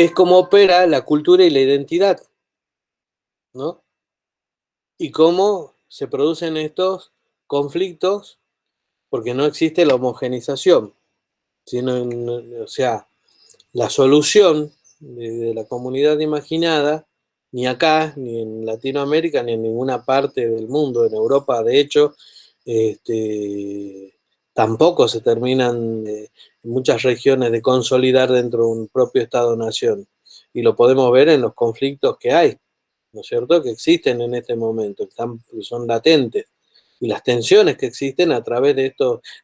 es cómo opera la cultura y la identidad, ¿no? Y cómo se producen estos conflictos porque no existe la homogeneización, sino, o sea, la solución de la comunidad imaginada, ni acá, ni en Latinoamérica, ni en ninguna parte del mundo, en Europa, de hecho, tampoco se terminan en muchas regiones de consolidar dentro de un propio Estado-nación. Y lo podemos ver en los conflictos que hay, ¿no es cierto?, que existen en este momento, que son latentes, y las tensiones que existen a través de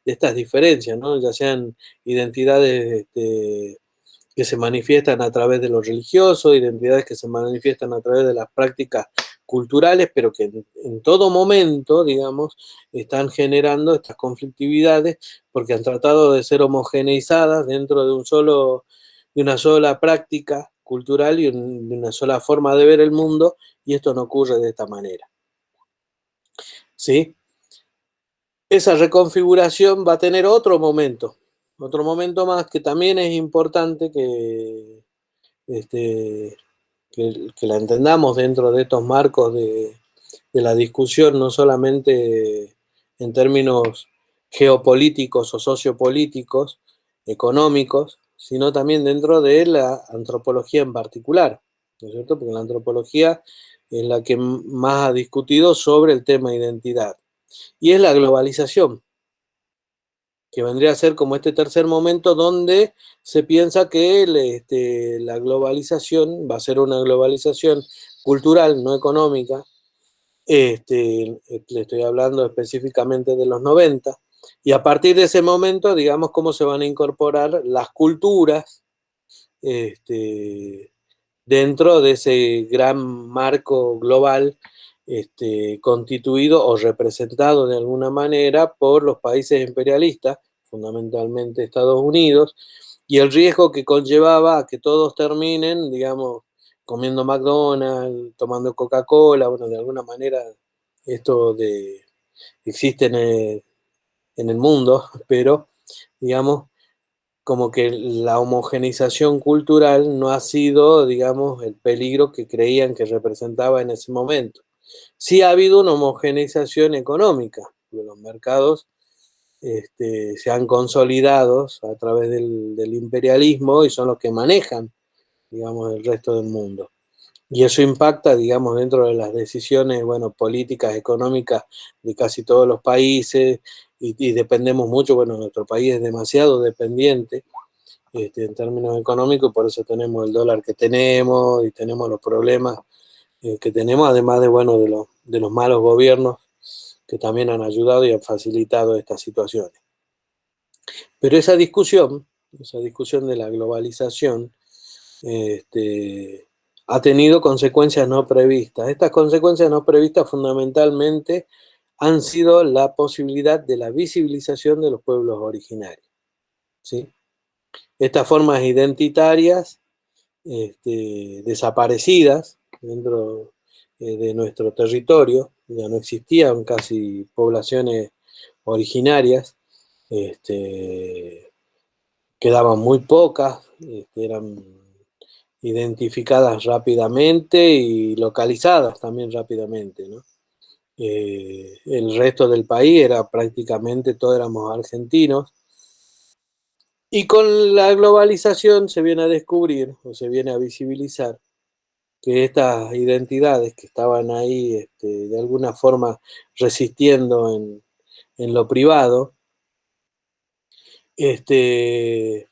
estas diferencias, ¿no? Ya sean identidades que se manifiestan a través de lo religioso, identidades que se manifiestan a través de las prácticas culturales, pero que en todo momento, digamos, están generando estas conflictividades porque han tratado de ser homogeneizadas dentro de una sola práctica cultural y de una sola forma de ver el mundo, y esto no ocurre de esta manera, ¿sí? Esa reconfiguración va a tener otro momento más que también es importante este, que la entendamos dentro de estos marcos de la discusión, no solamente en términos geopolíticos o sociopolíticos, económicos, sino también dentro de la antropología en particular, ¿no es cierto? Porque la antropología es la que más ha discutido sobre el tema identidad, y es la globalización, que vendría a ser como este tercer momento donde se piensa que la globalización va a ser una globalización cultural, no económica. Le estoy hablando específicamente de los 90, y a partir de ese momento, digamos, cómo se van a incorporar las culturas dentro de ese gran marco global constituido o representado de alguna manera por los países imperialistas, fundamentalmente Estados Unidos, y el riesgo que conllevaba a que todos terminen, digamos, comiendo McDonald's, tomando Coca-Cola, bueno, de alguna manera esto existe en el mundo, pero, digamos, como que la homogeneización cultural no ha sido, digamos, el peligro que creían que representaba en ese momento. Sí ha habido una homogeneización económica, porque los mercados se han consolidado a través del imperialismo y son los que manejan, digamos, el resto del mundo. Y eso impacta, digamos, dentro de las decisiones, bueno, políticas, económicas de casi todos los países, y dependemos mucho, bueno, nuestro país es demasiado dependiente en términos económicos, por eso tenemos el dólar que tenemos y tenemos los problemas que tenemos, además de, bueno, de los malos gobiernos que también han ayudado y han facilitado estas situaciones. Pero esa discusión de la globalización, ha tenido consecuencias no previstas. Estas consecuencias no previstas fundamentalmente han sido la posibilidad de la visibilización de los pueblos originarios, ¿sí? Estas formas identitarias desaparecidas dentro de nuestro territorio, ya no existían casi poblaciones originarias, quedaban muy pocas, eran identificadas rápidamente y localizadas también rápidamente, ¿no? El resto del país era prácticamente, todos éramos argentinos, y con la globalización se viene a descubrir o se viene a visibilizar que estas identidades que estaban ahí de alguna forma resistiendo en lo privado, este,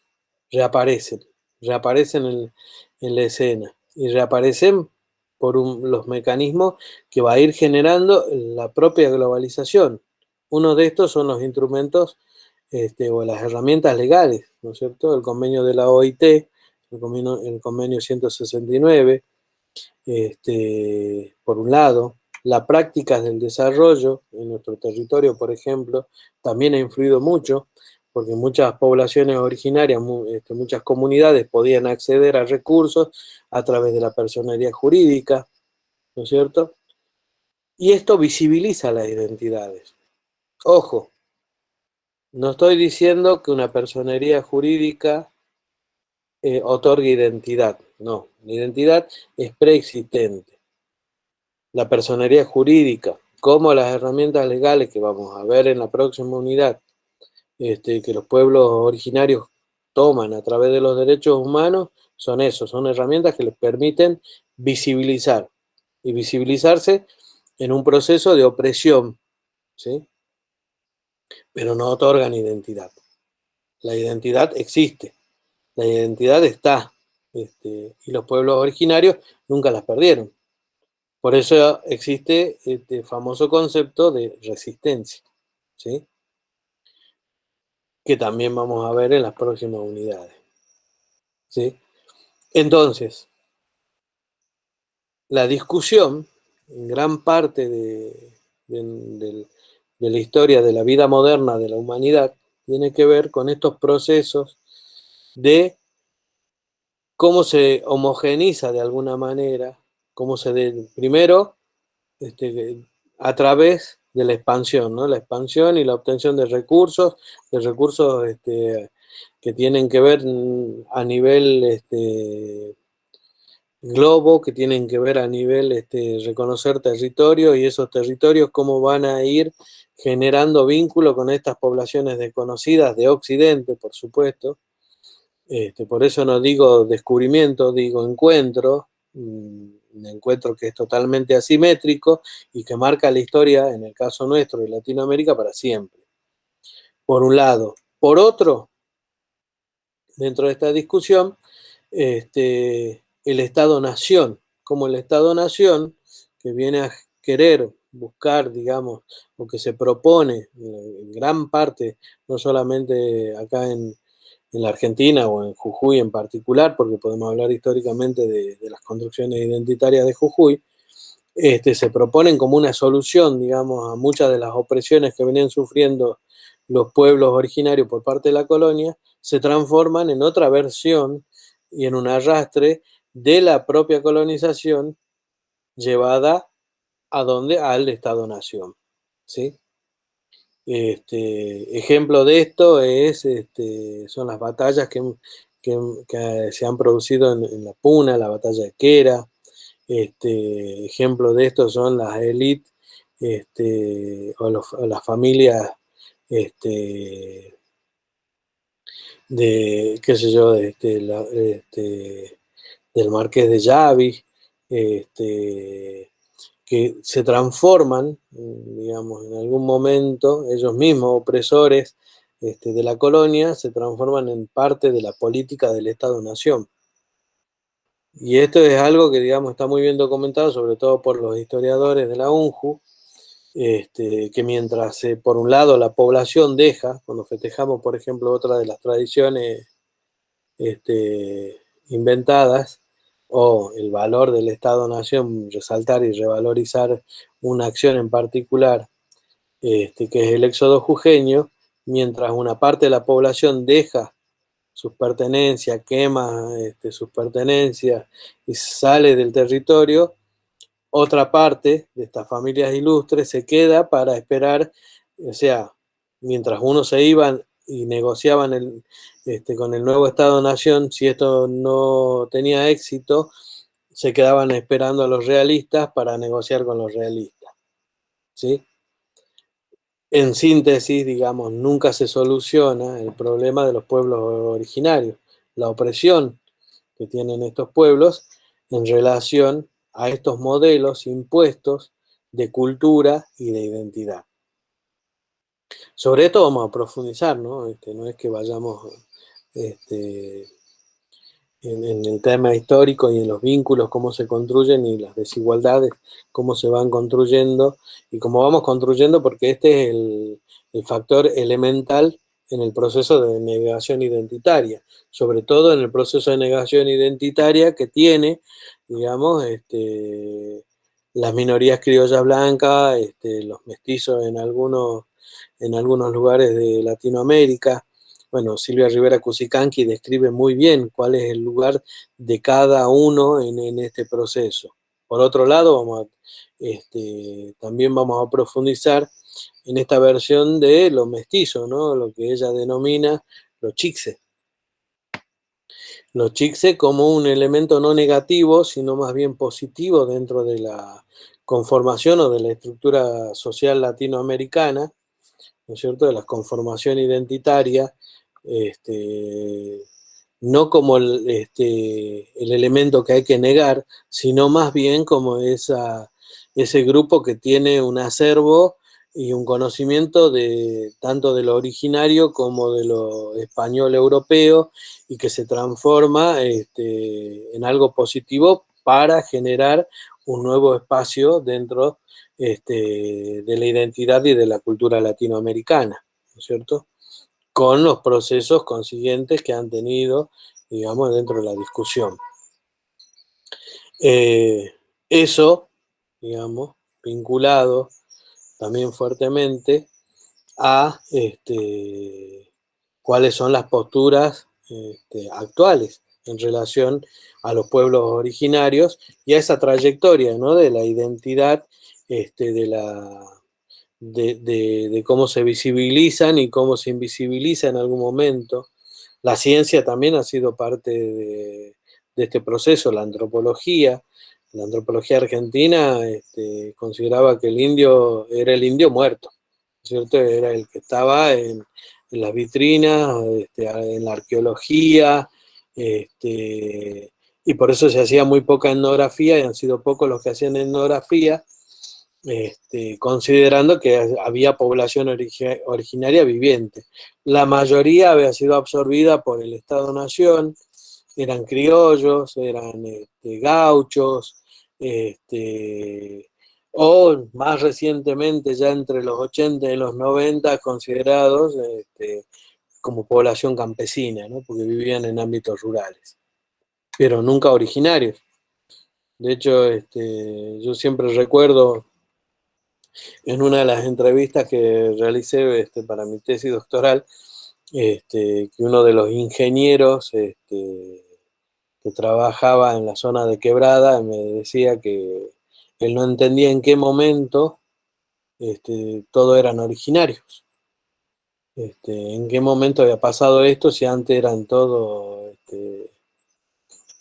reaparecen, reaparecen en la escena y reaparecen por los mecanismos que va a ir generando la propia globalización. Uno de estos son los instrumentos o las herramientas legales, ¿no es cierto? El convenio de la OIT, el convenio 169, por un lado, las prácticas del desarrollo en nuestro territorio, por ejemplo, también ha influido mucho, porque muchas poblaciones originarias, muchas comunidades podían acceder a recursos a través de la personería jurídica, ¿no es cierto? Y esto visibiliza las identidades. Ojo, no estoy diciendo que una personería jurídica otorga identidad. No, la identidad es preexistente. La personería jurídica, como las herramientas legales que vamos a ver en la próxima unidad, que los pueblos originarios toman a través de los derechos humanos, son eso, son herramientas que les permiten visibilizar y visibilizarse en un proceso de opresión, ¿sí? Pero no otorgan identidad. La identidad existe, la identidad está, y los pueblos originarios nunca las perdieron. Por eso existe este famoso concepto de resistencia, ¿sí? Que también vamos a ver en las próximas unidades, ¿sí? Entonces, la discusión, en gran parte de la historia de la vida moderna de la humanidad, tiene que ver con estos procesos de cómo se homogeniza de alguna manera, primero, a través de la expansión, ¿no? La expansión y la obtención de recursos que tienen que ver a nivel globo, que tienen que ver a nivel reconocer territorios, y esos territorios cómo van a ir generando vínculo con estas poblaciones desconocidas de Occidente, por supuesto. Por eso no digo descubrimiento, digo encuentro, un encuentro que es totalmente asimétrico y que marca la historia, en el caso nuestro de Latinoamérica, para siempre. Por un lado. Por otro, dentro de esta discusión, el Estado-Nación, como el Estado-Nación, que viene a querer buscar, digamos, o que se propone en gran parte, no solamente acá en la Argentina o en Jujuy en particular, porque podemos hablar históricamente de las construcciones identitarias de Jujuy, se proponen como una solución, digamos, a muchas de las opresiones que venían sufriendo los pueblos originarios por parte de la colonia, se transforman en otra versión y en un arrastre de la propia colonización llevada a donde al Estado-Nación, ¿sí? Ejemplo de esto son las batallas que se han producido en la Puna, la batalla de Quera. Ejemplo de esto son las élites o las familias de, qué sé yo, del Marqués de Llavi, que se transforman, digamos, en algún momento, ellos mismos, opresores de la colonia, se transforman en parte de la política del Estado-Nación. Y esto es algo que, digamos, está muy bien documentado, sobre todo por los historiadores de la UNJU, que mientras, por un lado, la población deja, cuando festejamos, por ejemplo, otra de las tradiciones inventadas, o el valor del Estado-Nación, resaltar y revalorizar una acción en particular, que es el éxodo jujeño, mientras una parte de la población deja sus pertenencias, quema sus pertenencias y sale del territorio, otra parte de estas familias ilustres se queda para esperar, o sea, mientras unos se iban y negociaban con el nuevo Estado-Nación, si esto no tenía éxito, se quedaban esperando a los realistas para negociar con los realistas, ¿sí? En síntesis, digamos, nunca se soluciona el problema de los pueblos originarios, la opresión que tienen estos pueblos en relación a estos modelos impuestos de cultura y de identidad. Sobre esto vamos a profundizar, ¿no? No es que vayamos en el tema histórico y en los vínculos, cómo se construyen y las desigualdades, cómo se van construyendo y cómo vamos construyendo, porque este es el factor elemental en el proceso de negación identitaria, sobre todo en el proceso de negación identitaria que tiene, digamos, las minorías criollas blancas, los mestizos en algunos lugares de Latinoamérica. Bueno, Silvia Rivera Cusicanqui describe muy bien cuál es el lugar de cada uno en este proceso. Por otro lado, también vamos a profundizar en esta versión de los mestizos, ¿no? Lo que ella denomina los chixe. los chicse como un elemento no negativo, sino más bien positivo dentro de la conformación o de la estructura social latinoamericana, ¿no es cierto?, de la conformación identitaria, no como el elemento que hay que negar, sino más bien como ese grupo que tiene un acervo y un conocimiento de tanto de lo originario como de lo español europeo, y que se transforma en algo positivo para generar un nuevo espacio dentro de la identidad y de la cultura latinoamericana, ¿no es cierto?, con los procesos consiguientes que han tenido, digamos, dentro de la discusión. Eso, digamos, vinculado también fuertemente a cuáles son las posturas actuales en relación a los pueblos originarios y a esa trayectoria, ¿no?, de la identidad, de cómo se visibilizan y cómo se invisibiliza en algún momento. La ciencia también ha sido parte de este proceso, la antropología. La antropología argentina consideraba que el indio era el indio muerto, ¿cierto? Era el que estaba en las vitrinas, en la arqueología, y por eso se hacía muy poca etnografía, y han sido pocos los que hacían etnografía, considerando que había población originaria viviente. La mayoría había sido absorbida por el Estado-Nación, eran criollos, eran gauchos, o más recientemente, ya entre los 80 y los 90, considerados como población campesina, ¿no?, porque vivían en ámbitos rurales, pero nunca originarios. De hecho, yo siempre recuerdo en una de las entrevistas que realicé para mi tesis doctoral, que uno de los ingenieros que trabajaba en la zona de Quebrada me decía que él no entendía en qué momento todos eran originarios. En qué momento había pasado esto, si antes eran todos,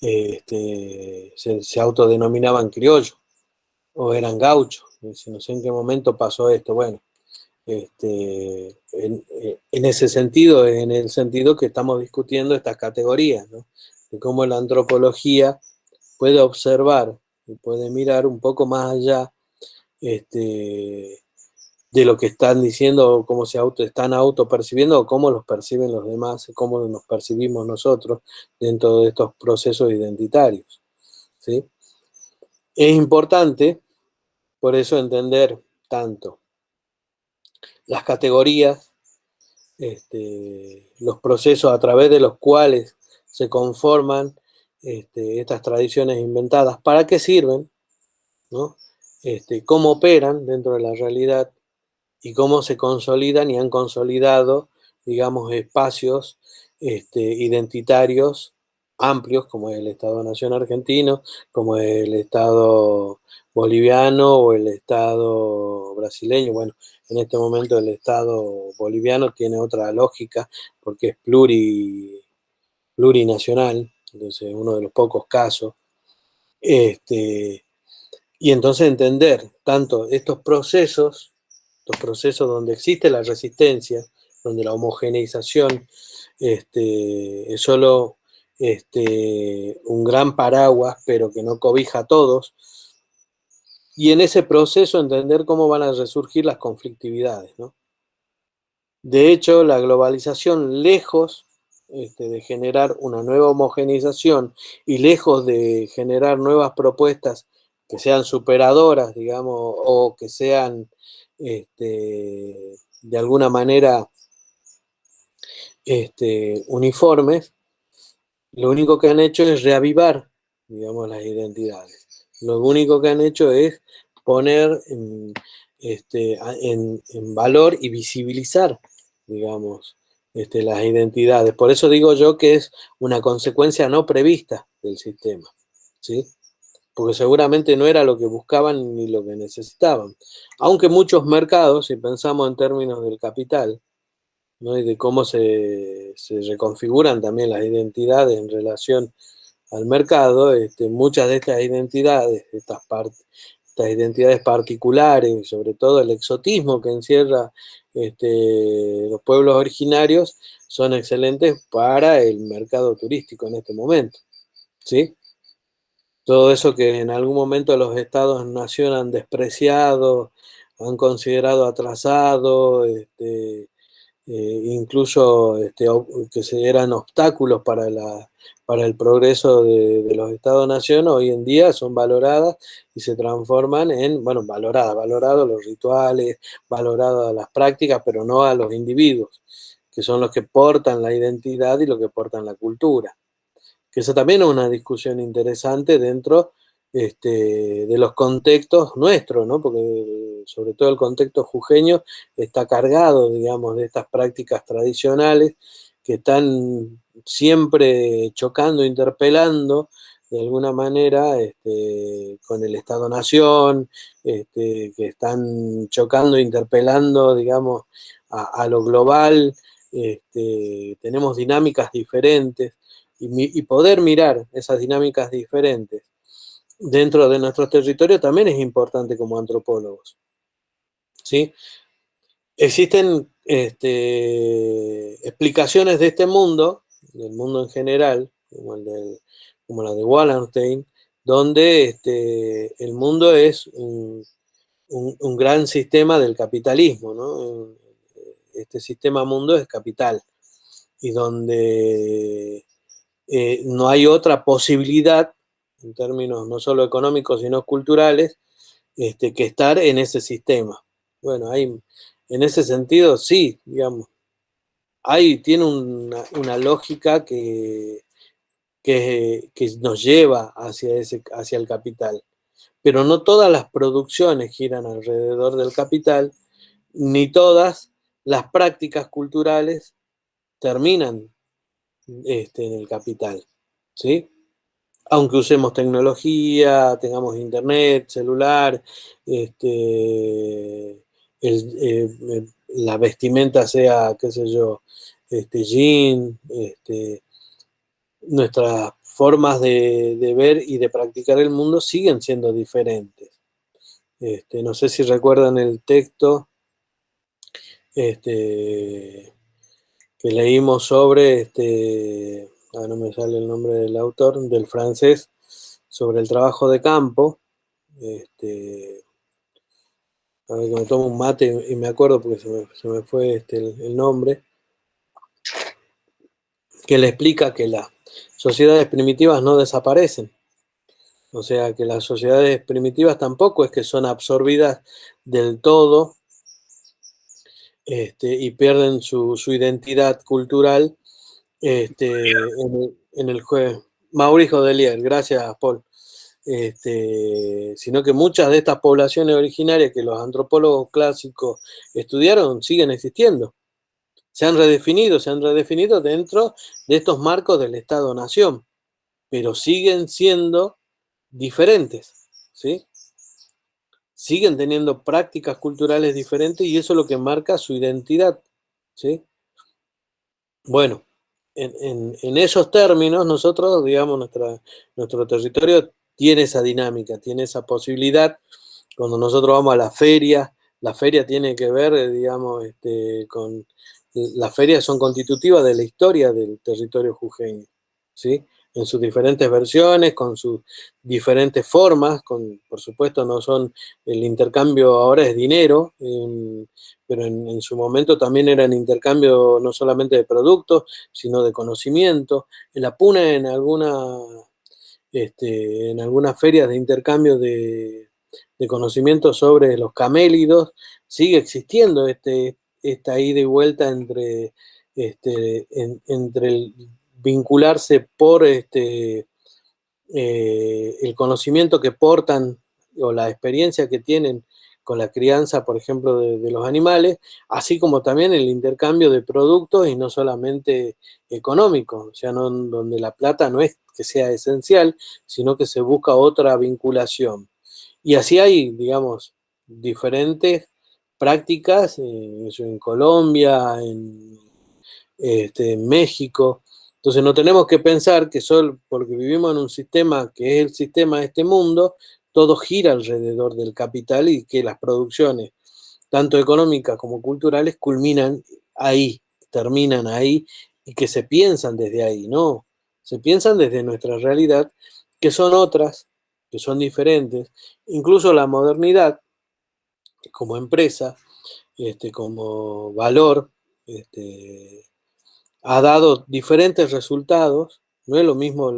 se autodenominaban criollos o eran gauchos. Dice, no sé en qué momento pasó esto. Bueno, en ese sentido, en el sentido que estamos discutiendo estas categorías, ¿no?, de cómo la antropología puede observar y puede mirar un poco más allá de lo que están diciendo, cómo están autopercibiendo o cómo los perciben los demás, cómo nos percibimos nosotros dentro de estos procesos identitarios, ¿sí? Es importante, por eso, entender tanto las categorías, los procesos a través de los cuales se conforman estas tradiciones inventadas, para qué sirven, ¿no?, cómo operan dentro de la realidad y cómo se consolidan y han consolidado, digamos, espacios identitarios amplios, como es el Estado-Nación argentino, como es el Estado boliviano o el Estado brasileño. Bueno, en este momento el Estado boliviano tiene otra lógica porque es plurinacional, entonces es uno de los pocos casos. Y entonces entender tanto estos procesos donde existe la resistencia, donde la homogeneización es solo un gran paraguas, pero que no cobija a todos, y en ese proceso entender cómo van a resurgir las conflictividades, ¿no? De hecho, la globalización, lejos de generar una nueva homogeneización y lejos de generar nuevas propuestas que sean superadoras, digamos, o que sean de alguna manera uniformes, lo único que han hecho es reavivar, digamos, las identidades. Lo único que han hecho es poner en valor y visibilizar, digamos, las identidades. Por eso digo yo que es una consecuencia no prevista del sistema, ¿sí? Porque seguramente no era lo que buscaban ni lo que necesitaban. Aunque muchos mercados, si pensamos en términos del capital, ¿no? Y de cómo se reconfiguran también las identidades en relación al mercado. Muchas de estas identidades, estas identidades particulares, sobre todo el exotismo que encierra los pueblos originarios, son excelentes para el mercado turístico en este momento, ¿sí? Todo eso que en algún momento los estados-nación han despreciado, han considerado atrasado, incluso que eran obstáculos para el progreso de los estados-nación, hoy en día son valoradas y se transforman en, bueno, valorados los rituales, valoradas las prácticas, pero no a los individuos, que son los que portan la identidad y los que portan la cultura. Que eso también es una discusión interesante dentro de los contextos nuestros, ¿no? Porque sobre todo el contexto jujeño está cargado, digamos, de estas prácticas tradicionales que están siempre chocando, interpelando de alguna manera con el Estado-Nación, que están chocando, interpelando, digamos, a lo global. Tenemos dinámicas diferentes y poder mirar esas dinámicas diferentes dentro de nuestros territorios también es importante como antropólogos, ¿sí? Existen explicaciones de este mundo, del mundo en general, como la de Wallenstein, donde el mundo es un gran sistema del capitalismo, ¿no? Este sistema mundo es capital, y donde no hay otra posibilidad, en términos no solo económicos, sino culturales, que estar en ese sistema. Bueno, en ese sentido, sí, digamos, tiene una lógica que nos lleva hacia el capital. Pero no todas las producciones giran alrededor del capital, ni todas las prácticas culturales terminan en el capital, ¿sí? Aunque usemos tecnología, tengamos internet, celular, la vestimenta sea, qué sé yo, jean, nuestras formas de ver y de practicar el mundo siguen siendo diferentes. No sé si recuerdan el texto que leímos sobre, no me sale el nombre del autor, del francés, sobre el trabajo de campo. A ver que me tomo un mate y me acuerdo porque se me fue el nombre, que le explica que las sociedades primitivas no desaparecen. O sea, que las sociedades primitivas tampoco es que son absorbidas del todo y pierden su identidad cultural en el juego. Maurice Godelier, gracias, Paul. Sino que muchas de estas poblaciones originarias que los antropólogos clásicos estudiaron siguen existiendo. Se han redefinido dentro de estos marcos del Estado-Nación, pero siguen siendo diferentes, ¿sí? Siguen teniendo prácticas culturales diferentes y eso es lo que marca su identidad, ¿sí? Bueno, en esos términos, nosotros, digamos, nuestro territorio tiene esa dinámica, tiene esa posibilidad. Cuando nosotros vamos a la feria tiene que ver, digamos, con... Las ferias son constitutivas de la historia del territorio jujeño, ¿sí? En sus diferentes versiones, con sus diferentes formas, por supuesto no son, el intercambio ahora es dinero, pero en su momento también era el intercambio no solamente de productos, sino de conocimiento. En la Puna, en algunas ferias de intercambio de conocimiento sobre los camélidos, sigue existiendo esta ida y vuelta entre el vincularse por el conocimiento que portan o la experiencia que tienen con la crianza, por ejemplo, de los animales, así como también el intercambio de productos y no solamente económico, o sea, donde la plata no es que sea esencial, sino que se busca otra vinculación. Y así hay, digamos, diferentes prácticas en Colombia, México. Entonces no tenemos que pensar que solo porque vivimos en un sistema que es el sistema de este mundo, todo gira alrededor del capital y que las producciones, tanto económicas como culturales, culminan ahí, terminan ahí y que se piensan desde ahí, no, se piensan desde nuestra realidad, que son otras, que son diferentes, incluso la modernidad como empresa, como valor, ha dado diferentes resultados, no es lo mismo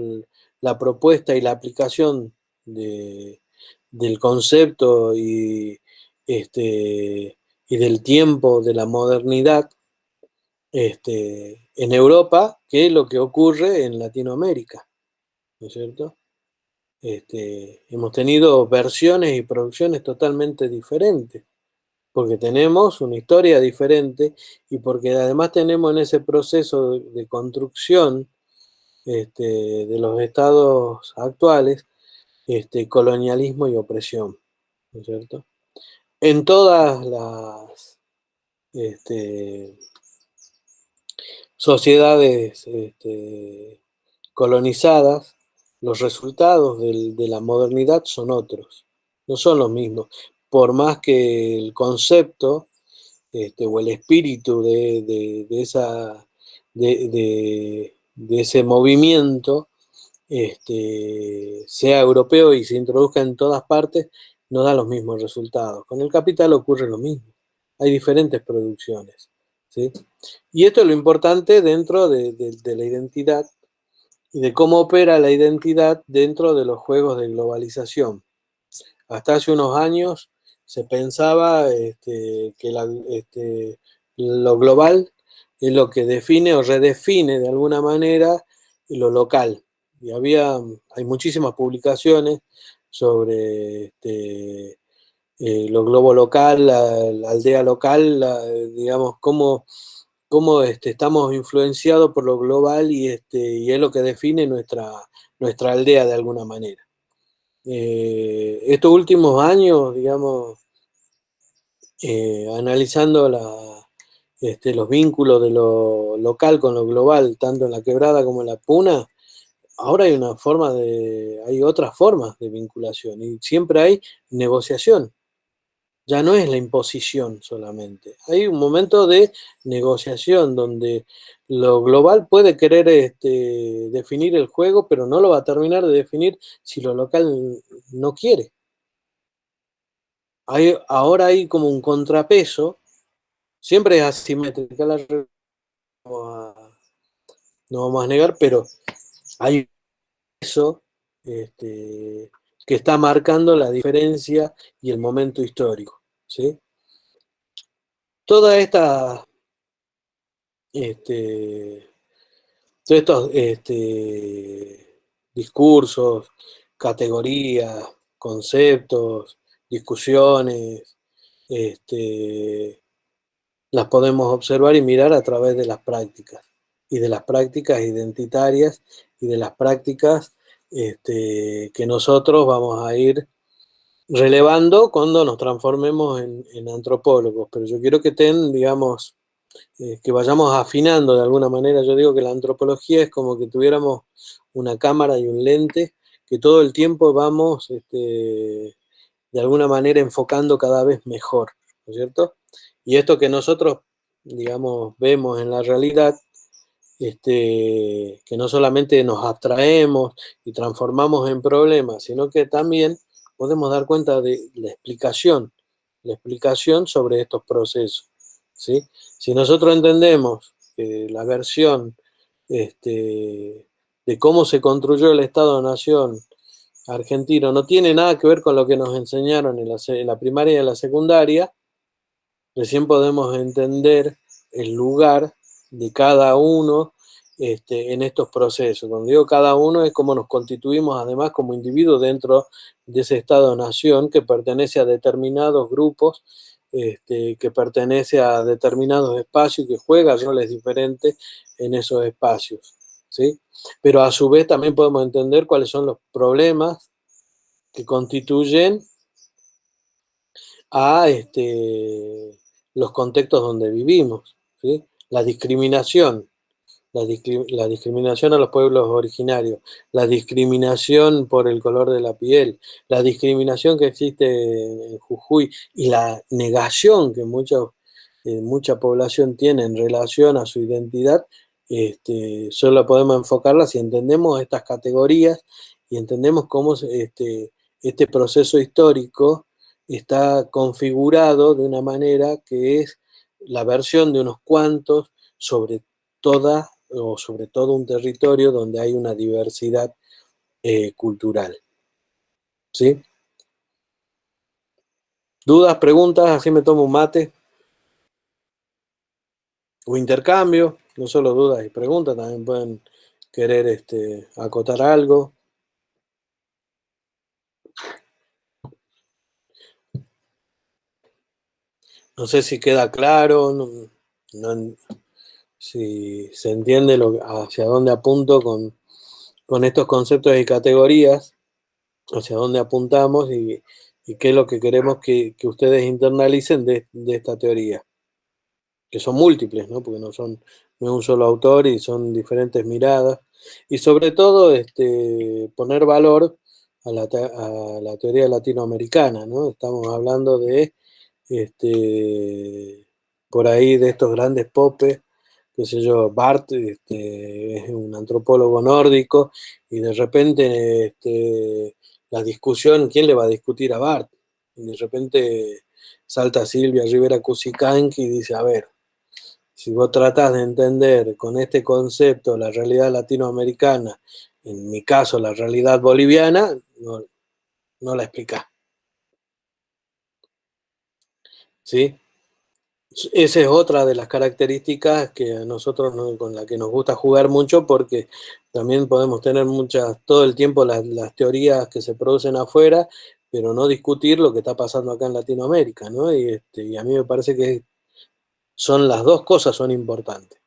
la propuesta y la aplicación de, del concepto y del tiempo de la modernidad en Europa que lo que ocurre en Latinoamérica, ¿no es cierto? Hemos tenido versiones y producciones totalmente diferentes, porque tenemos una historia diferente y porque además tenemos en ese proceso de construcción de los estados actuales, colonialismo y opresión, ¿no es cierto? En todas las sociedades colonizadas, los resultados de la modernidad son otros, no son los mismos, por más que el concepto o el espíritu de ese movimiento sea europeo y se introduzca en todas partes, no da los mismos resultados. Con el capital ocurre lo mismo. Hay diferentes producciones, ¿sí? Y esto es lo importante dentro de la identidad y de cómo opera la identidad dentro de los juegos de globalización. Hasta hace unos años se pensaba que lo global es lo que define o redefine de alguna manera lo local. Y hay muchísimas publicaciones sobre lo globo local, la aldea local, digamos, cómo estamos influenciados por lo global y es lo que define nuestra aldea de alguna manera. Estos últimos años, digamos, analizando los vínculos de lo local con lo global, tanto en la quebrada como en la puna, ahora hay otras formas de vinculación y siempre hay negociación. Ya no es la imposición solamente. Hay un momento de negociación donde lo global puede querer definir el juego, pero no lo va a terminar de definir si lo local no quiere. Ahora hay como un contrapeso, siempre es asimétrica la realidad, no vamos a negar, pero hay eso que está marcando la diferencia y el momento histórico, ¿sí? Toda esta, este, todos estos discursos, categorías, conceptos, discusiones, las podemos observar y mirar a través de las prácticas, y de las prácticas identitarias, y de las prácticas que nosotros vamos a ir relevando cuando nos transformemos en antropólogos. Pero yo quiero que digamos, que vayamos afinando de alguna manera. Yo digo que la antropología es como que tuviéramos una cámara y un lente, que todo el tiempo vamos de alguna manera enfocando cada vez mejor, ¿no es cierto? Y esto que nosotros, digamos, vemos en la realidad, que no solamente nos abstraemos y transformamos en problemas, sino que también podemos dar cuenta de la explicación sobre estos procesos, ¿sí? Si nosotros entendemos la versión de cómo se construyó el Estado-Nación argentino no tiene nada que ver con lo que nos enseñaron en la primaria y en la secundaria, recién podemos entender el lugar de cada uno en estos procesos. Cuando digo cada uno es cómo nos constituimos además como individuos dentro de ese Estado-Nación que pertenece a determinados grupos, que pertenece a determinados espacios, que juega roles diferentes en esos espacios, ¿sí? Pero a su vez también podemos entender cuáles son los problemas que constituyen a los contextos donde vivimos, ¿sí? la discriminación, la discriminación a los pueblos originarios, la discriminación por el color de la piel, la discriminación que existe en Jujuy y la negación que mucha población tiene en relación a su identidad, solo podemos enfocarla si entendemos estas categorías y entendemos cómo este proceso histórico está configurado de una manera que es la versión de unos cuantos sobre toda o sobre todo un territorio donde hay una diversidad cultural. ¿Sí? ¿Dudas, preguntas? Así me tomo un mate. O intercambio, no solo dudas y preguntas, también pueden querer acotar algo. No sé si queda claro, si se entiende hacia dónde apunto con estos conceptos y categorías, hacia dónde apuntamos y qué es lo que queremos que ustedes internalicen de esta teoría, que son múltiples, ¿no? Porque no es un solo autor y son diferentes miradas. Y sobre todo poner valor a la teoría latinoamericana, ¿no? Estamos hablando de por ahí de estos grandes popes, qué sé yo, Barth es un antropólogo nórdico y de repente la discusión, ¿quién le va a discutir a Barth? Y de repente salta Silvia Rivera Cusicanqui y dice, a ver, si vos tratás de entender con este concepto la realidad latinoamericana, en mi caso la realidad boliviana, no la explicás. ¿Sí? Esa es otra de las características que a nosotros con la que nos gusta jugar mucho porque también podemos tener todo el tiempo las teorías que se producen afuera, pero no discutir lo que está pasando acá en Latinoamérica, ¿no? Y a mí me parece que son las dos cosas son importantes.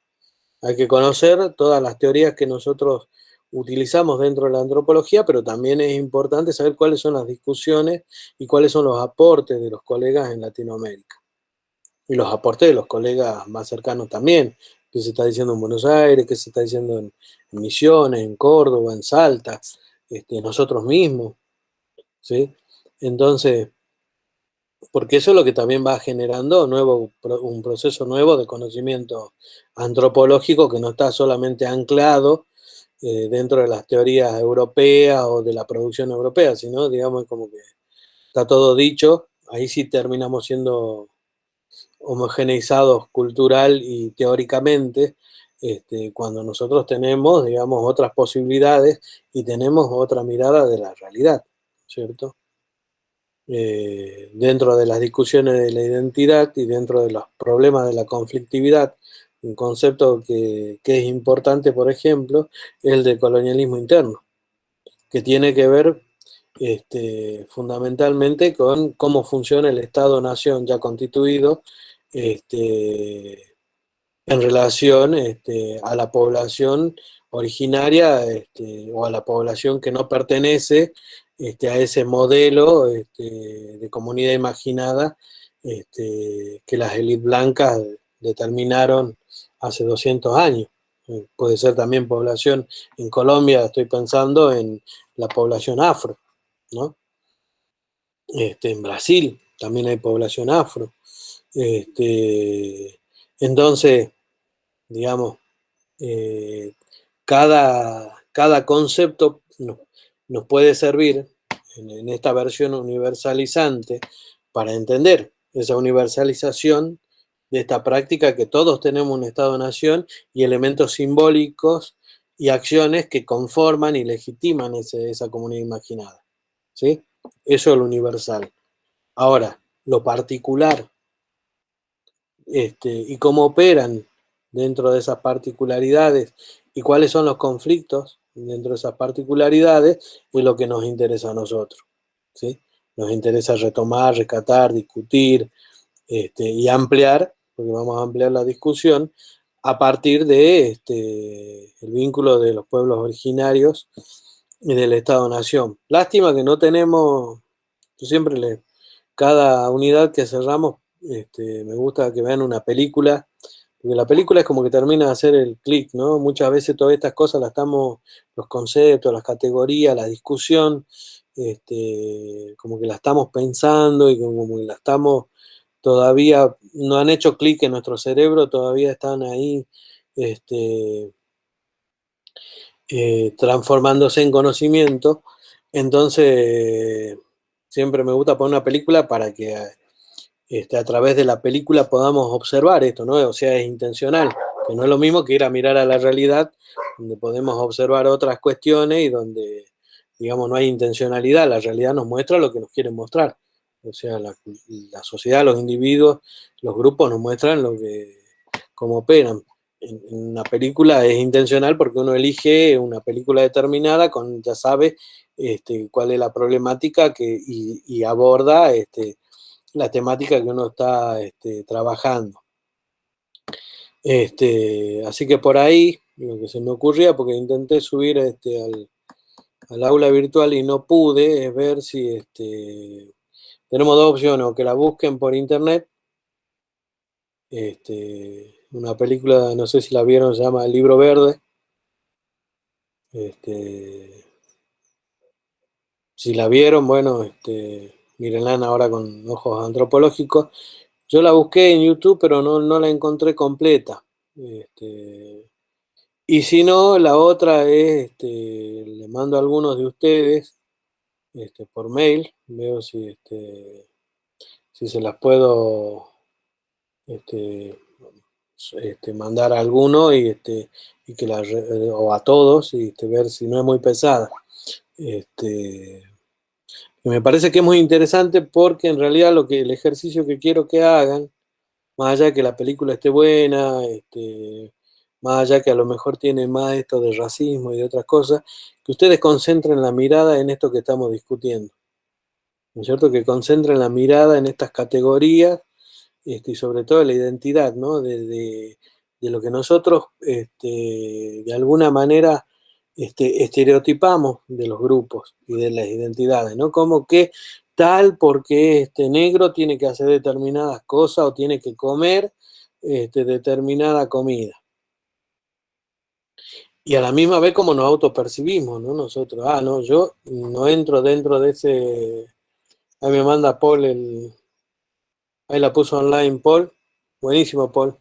Hay que conocer todas las teorías que nosotros utilizamos dentro de la antropología, pero también es importante saber cuáles son las discusiones y cuáles son los aportes de los colegas en Latinoamérica. Y los aportes de los colegas más cercanos también, qué se está diciendo en Buenos Aires, qué se está diciendo en Misiones, en Córdoba, en Salta, nosotros mismos, ¿sí? Entonces, porque eso es lo que también va generando un proceso nuevo de conocimiento antropológico que no está solamente anclado dentro de las teorías europeas o de la producción europea, sino, digamos, como que está todo dicho, ahí sí terminamos siendo homogeneizados cultural y teóricamente, cuando nosotros tenemos, digamos, otras posibilidades y tenemos otra mirada de la realidad, ¿cierto? Dentro de las discusiones de la identidad y dentro de los problemas de la conflictividad, un concepto que es importante, por ejemplo, es el de colonialismo interno, que tiene que ver fundamentalmente con cómo funciona el Estado-Nación ya constituido en relación a la población originaria o a la población que no pertenece a ese modelo de comunidad imaginada que las élites blancas determinaron hace 200 años. Puede ser también población, en Colombia estoy pensando en la población afro, ¿no? En Brasil también hay población afro. Entonces, digamos, eh, cada concepto nos puede servir en esta versión universalizante para entender esa universalización de esta práctica que todos tenemos un Estado-nación y elementos simbólicos y acciones que conforman y legitiman esa comunidad imaginada. ¿Sí? Eso es lo universal. Ahora, lo particular y cómo operan dentro de esas particularidades y cuáles son los conflictos dentro de esas particularidades es lo que nos interesa a nosotros. ¿Sí? Nos interesa retomar, rescatar, discutir y ampliar, porque vamos a ampliar la discusión a partir de el vínculo de los pueblos originarios y del Estado-Nación. Lástima que no tenemos, yo cada unidad que cerramos, me gusta que vean una película Porque la película es como que termina de hacer el clic, ¿no? Muchas veces todas estas cosas las estamos, los conceptos, las categorías, la discusión, como que la estamos pensando y como que la estamos todavía, no han hecho clic en nuestro cerebro, todavía están ahí, este, transformándose en conocimiento. Entonces, siempre me gusta poner una película para que a través de la película podamos observar esto, ¿no? O sea, es intencional, que no es lo mismo que ir a mirar a la realidad, donde podemos observar otras cuestiones y donde, digamos, no hay intencionalidad, la realidad nos muestra lo que nos quieren mostrar. O sea, la sociedad, los individuos, los grupos nos muestran cómo operan. En una película es intencional porque uno elige una película determinada, ya sabe cuál es la problemática y aborda la temática que uno está trabajando. Así que por ahí, lo que se me ocurría, porque intenté subir al aula virtual y no pude, es ver si tenemos dos opciones, o que la busquen por internet, una película, no sé si la vieron, se llama El Libro Verde. Si la vieron, bueno, mírenla ahora con ojos antropológicos. Yo la busqué en YouTube, pero no la encontré completa. Y si no, la otra es, le mando a algunos de ustedes por mail, veo si se las puedo este, mandar a alguno y que o a todos y ver si no es muy pesada. Y me parece que es muy interesante porque en realidad el ejercicio que quiero que hagan, más allá de que la película esté buena, más allá que a lo mejor tiene más esto de racismo y de otras cosas, que ustedes concentren la mirada en esto que estamos discutiendo, ¿no es cierto? Que concentren la mirada en estas categorías y sobre todo la identidad, ¿no? De lo que nosotros de alguna manera estereotipamos de los grupos y de las identidades, ¿no? Como que tal porque este negro tiene que hacer determinadas cosas o tiene que comer determinada comida. Y a la misma vez como nos autopercibimos, ¿no? Nosotros, no, yo no entro dentro de ese... Ahí me manda Paul ahí la puso online Paul, buenísimo Paul,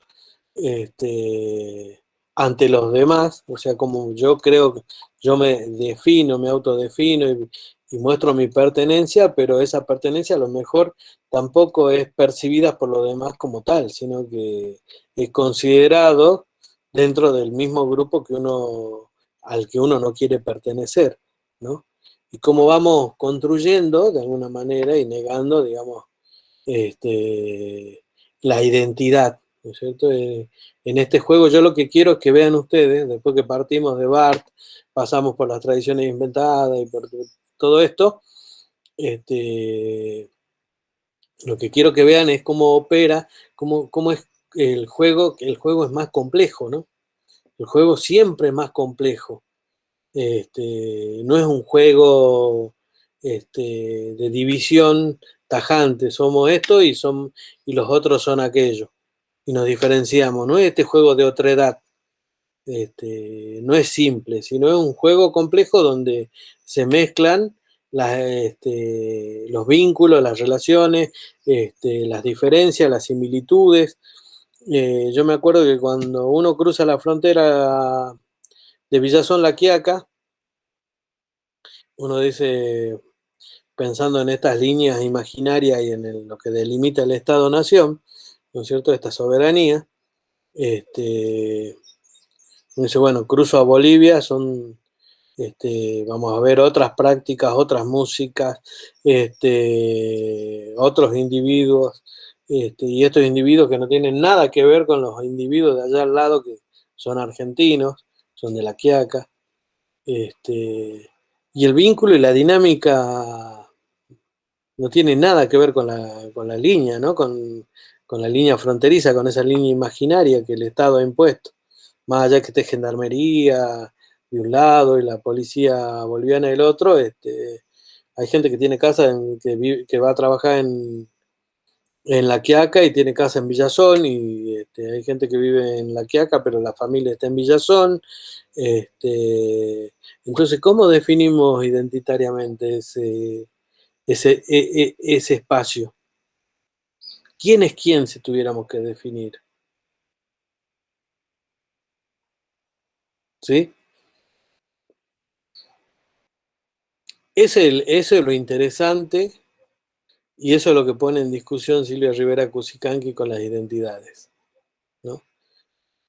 ante los demás, o sea, como yo creo que yo me autodefino y muestro mi pertenencia, pero esa pertenencia a lo mejor tampoco es percibida por los demás como tal, sino que es considerado dentro del mismo grupo al que uno no quiere pertenecer, ¿no? Y cómo vamos construyendo de alguna manera y negando, digamos, la identidad, ¿no es cierto? En este juego yo lo que quiero es que vean ustedes, después que partimos de Bart, pasamos por las tradiciones inventadas y por todo esto, lo que quiero que vean es cómo opera, cómo es que el juego es más complejo, ¿no? El juego siempre es más complejo. No es un juego de división tajante, somos esto y los otros son aquello, y nos diferenciamos, no es este juego de otra edad, no es simple, sino es un juego complejo donde se mezclan los vínculos, las relaciones, las diferencias, las similitudes. Yo me acuerdo que cuando uno cruza la frontera de Villazón La Quiaca, uno dice, pensando en estas líneas imaginarias y en lo que delimita el Estado-Nación, ¿no es cierto?, esta soberanía, dice, bueno, cruzo a Bolivia, vamos a ver otras prácticas, otras músicas, otros individuos, y estos individuos que no tienen nada que ver con los individuos de allá al lado, que son argentinos, son de La Quiaca, y el vínculo y la dinámica no tiene nada que ver con la línea, ¿no? Con la línea fronteriza, con esa línea imaginaria que el Estado ha impuesto. Más allá que esté gendarmería de un lado y la policía boliviana del otro, hay gente que tiene casa que va a trabajar en La Quiaca y tiene casa en Villazón, y hay gente que vive en La Quiaca, pero la familia está en Villazón. Entonces, ¿cómo definimos identitariamente ese espacio? ¿Quién es quién si tuviéramos que definir? ¿Sí? Eso es lo interesante, y eso es lo que pone en discusión Silvia Rivera Cusicanqui con las identidades, ¿no?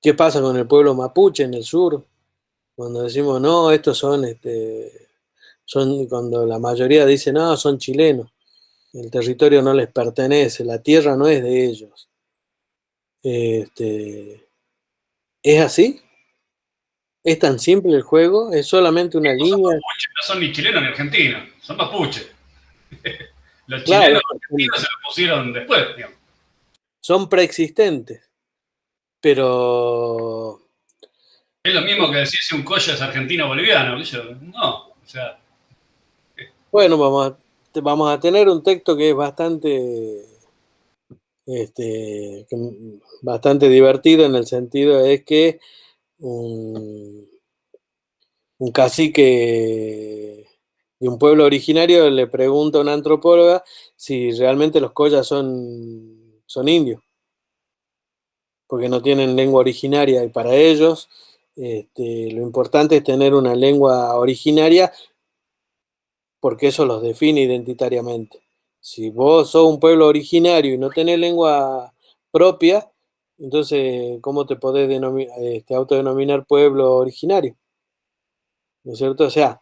¿Qué pasa con el pueblo mapuche en el sur? Cuando decimos, no, estos son cuando la mayoría dice, no, son chilenos, el territorio no les pertenece, la tierra no es de ellos. ¿Es así? ¿Es tan simple el juego? ¿Es solamente una Son línea? mapuches, no son ni chilenos ni argentinos, son mapuches. Los chilenos Claro, argentinos se los pusieron después, digamos. son preexistentes, pero Es lo mismo que decir si un collo es argentino o boliviano. No, o sea, bueno, vamos a tener un texto que es bastante divertido, en el sentido es que un, un cacique de un pueblo originario le pregunta a una antropóloga si realmente los collas son indios, porque no tienen lengua originaria, y para ellos lo importante es tener una lengua originaria, porque eso los define identitariamente. Si vos sos un pueblo originario y no tenés lengua propia, entonces, ¿cómo te podés autodenominar pueblo originario? ¿No es cierto? O sea,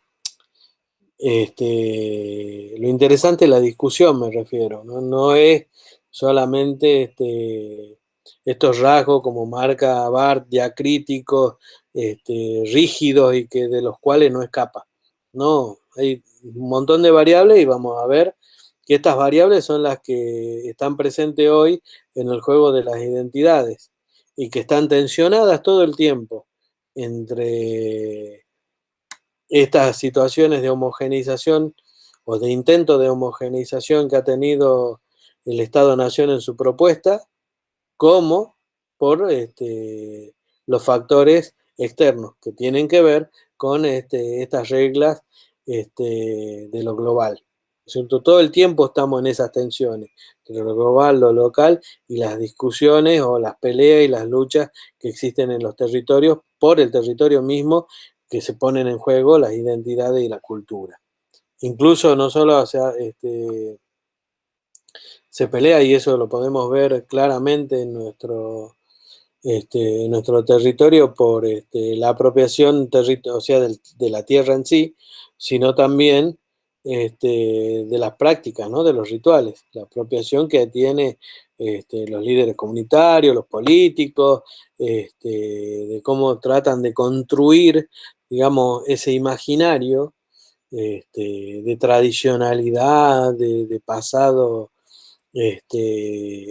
lo interesante es la discusión, me refiero, ¿no? No es solamente estos rasgos como marca Barth, diacríticos, rígidos, y que de los cuales no escapa. No, hay un montón de variables, y vamos a ver que estas variables son las que están presentes hoy en el juego de las identidades, y que están tensionadas todo el tiempo entre estas situaciones de homogeneización, o de intento de homogeneización, que ha tenido el Estado-Nación en su propuesta, como por los factores externos que tienen que ver con estas reglas de lo global. ¿Cierto? Todo el tiempo estamos en esas tensiones entre lo global, lo local, y las discusiones o las peleas y las luchas que existen en los territorios por el territorio mismo, que se ponen en juego las identidades y la cultura. Incluso no solo, o sea, se pelea, y eso lo podemos ver claramente en nuestro territorio, por la apropiación o sea, de la tierra en sí, sino también de las prácticas, ¿no? De los rituales, la apropiación que tiene los líderes comunitarios, los políticos, de cómo tratan de construir, digamos, ese imaginario de tradicionalidad, de pasado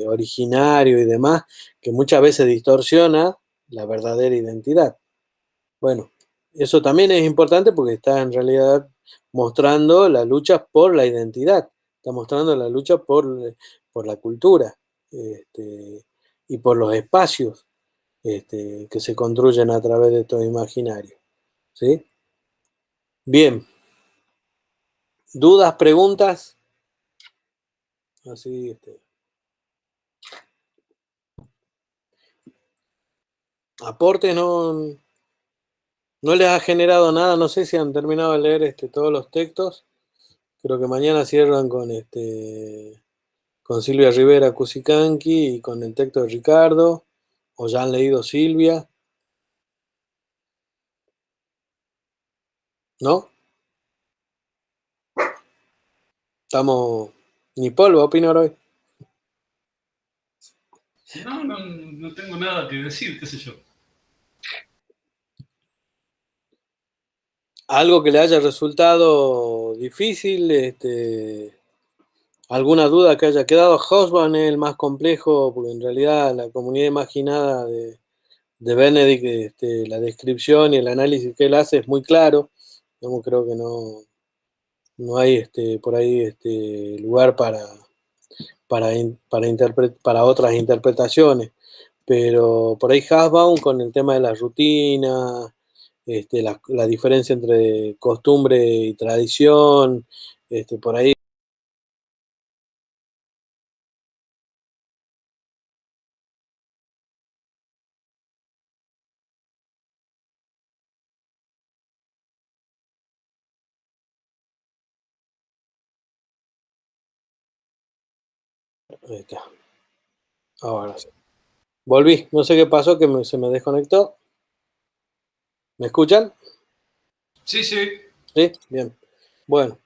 originario y demás, que muchas veces distorsiona la verdadera identidad. Bueno, eso también es importante, porque está en realidad mostrando la lucha por la identidad, está mostrando la lucha por la cultura, y por los espacios que se construyen a través de estos imaginarios. ¿Sí? Bien, ¿dudas, preguntas? Así, aportes, no les ha generado nada. No sé si han terminado de leer todos los textos. Creo que mañana cierran con Silvia Rivera Cusicanqui y con el texto de Ricardo. O ya han leído Silvia, ¿no? Estamos ni polvo, opino hoy. no tengo nada que decir, qué sé yo. Algo que le haya resultado difícil, alguna duda que haya quedado. Hobsbawm es el más complejo, porque en realidad la comunidad imaginada de Benedict, la descripción y el análisis que él hace es muy claro. Creo que no hay por ahí lugar para otras interpretaciones, pero por ahí Hobsbawm con el tema de la rutina, la diferencia entre costumbre y tradición, por ahí. Ahí está. Ahora sí. Volví, no sé qué pasó, se me desconectó. ¿Me escuchan? Sí, sí. Sí, bien. Bueno,